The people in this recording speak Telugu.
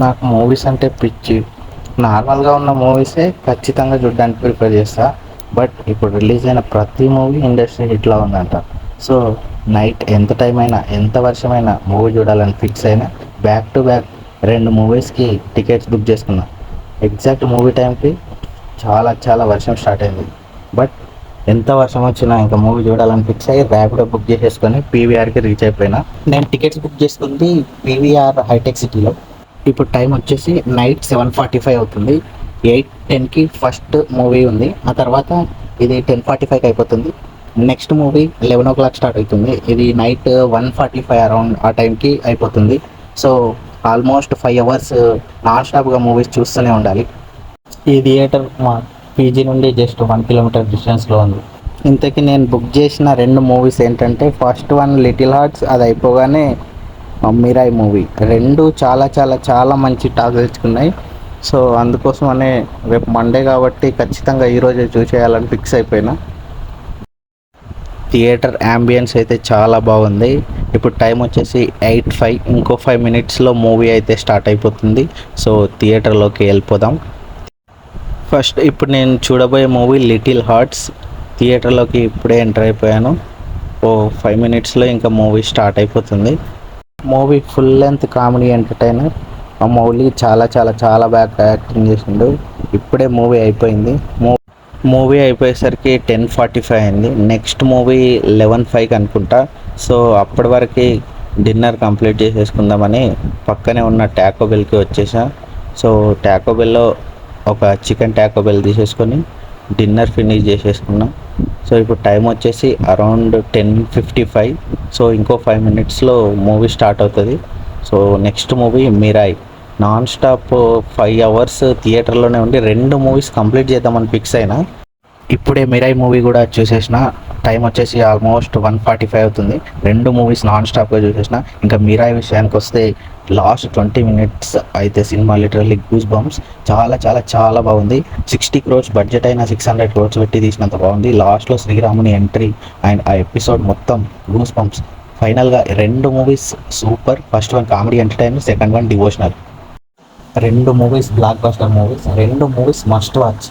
నాకు మూవీస్ అంటే పిచ్చి. నార్మల్గా ఉన్న మూవీసే ఖచ్చితంగా చూడడానికి ప్రిఫర్ చేస్తా. బట్ ఇప్పుడు రిలీజ్ అయిన ప్రతి మూవీ ఇండస్ట్రీ హిట్లా ఉందంట. సో నైట్ ఎంత టైం అయినా ఎంత వర్షమైనా మూవీ చూడాలని ఫిక్స్ అయినా బ్యాక్ టు బ్యాక్ 2 మూవీస్కి టికెట్స్ బుక్ చేసుకున్నా. ఎగ్జాక్ట్ మూవీ టైంకి చాలా చాలా వర్షం స్టార్ట్ అయింది. బట్ ఎంత వర్షం వచ్చినా ఇంకా మూవీ చూడాలని ఫిక్స్ అయ్యి ర్యాపిడో బుక్ చేసేసుకొని పీవీఆర్కి రీచ్ అయిపోయినా. నేను టికెట్స్ బుక్ చేసుకుంది పీవీఆర్ హైటెక్ సిటీలో. ఇప్పుడు టైం వచ్చేసి నైట్ 7:45 అవుతుంది. 8:10కి ఫస్ట్ మూవీ ఉంది. ఆ తర్వాత ఇది 10:45కి అయిపోతుంది. నెక్స్ట్ మూవీ 11 o'clock స్టార్ట్ అవుతుంది. ఇది నైట్ 1:45 అరౌండ్ ఆ టైంకి అయిపోతుంది. సో ఆల్మోస్ట్ 5 hours నాన్ స్టాప్గా మూవీస్ చూస్తూనే ఉండాలి. ఈ థియేటర్ మా పీజీ నుండి జస్ట్ 1 kilometer డిస్టెన్స్లో ఉంది. ఇంతకీ నేను బుక్ చేసిన 2 మూవీస్ ఏంటంటే ఫస్ట్ వన్ లిటిల్ హార్ట్స్, అది అయిపోగానే మిరాయి మూవీ. రెండు చాలా చాలా చాలా మంచి టాక్ తెచ్చుకున్నాయి. సో అందుకోసమనే రేపు మండే కాబట్టి ఖచ్చితంగా ఈరోజే చూసేయాలని ఫిక్స్ అయిపోయినా. థియేటర్ యాంబియన్స్ అయితే చాలా బాగుంది. ఇప్పుడు టైం వచ్చేసి 8:05. ఇంకో 5 minutesలో మూవీ అయితే స్టార్ట్ అయిపోతుంది. సో థియేటర్లోకి వెళ్ళిపోదాం. ఫస్ట్ ఇప్పుడు నేను చూడబోయే మూవీ లిటిల్ హార్ట్స్. థియేటర్లోకి ఇప్పుడే ఎంటర్ అయిపోయాను. 5 minutesలో ఇంకా మూవీ స్టార్ట్ అయిపోతుంది. Movie full length comedy entertainer. ఆ మూవీ చాలా చాలా చాలా బాగా యాక్టింగ్ చేసిండు. ఇప్పుడే మూవీ అయిపోయింది. మూవీ అయిపోయేసరికి 10:45 అయింది. నెక్స్ట్ మూవీ 11:05 అనుకుంటా. సో అప్పటి వరకు డిన్నర్ కంప్లీట్ చేసేసుకుందామని పక్కనే ఉన్న టాకో బెల్కి వచ్చేసా. సో టాకో బెల్లో ఒక చికెన్ టాకో బెల్ తీసేసుకొని డిన్నర్ ఫినిష్ చేసేసుకున్నాం. సో ఇప్పుడు టైం వచ్చేసి అరౌండ్ 10:55. సో ఇంకో 5 minutesలో మూవీ స్టార్ట్ అవుతుంది. So next movie Mirai. Non stop 5 hours థియేటర్లోనే ఉండి 2 మూవీస్ కంప్లీట్ చేద్దామని ఫిక్స్ అయినా. ఇప్పుడే మిరాయ్ మూవీ కూడా చూసేసిన. టైం వచ్చేసి ఆల్మోస్ట్ 1:45 అవుతుంది. 2 మూవీస్ నాన్ స్టాప్గా చూసేసిన. ఇంకా మిరాయ్ విషయానికి వస్తే లాస్ట్ 20 minutes అయితే సినిమా లిటరల్లీ గూస్ బంప్స్. చాలా చాలా చాలా బాగుంది. 60 crores బడ్జెట్ అయినా 600 crores పెట్టి తీసినంత బాగుంది. లాస్ట్లో శ్రీరాముని ఎంట్రీ అండ్ ఆ ఎపిసోడ్ మొత్తం గూస్ బంప్స్. ఫైనల్గా 2 movies super. First one comedy entertainer, second one devotional. 2 movies block buster movies. 2 movies must watch.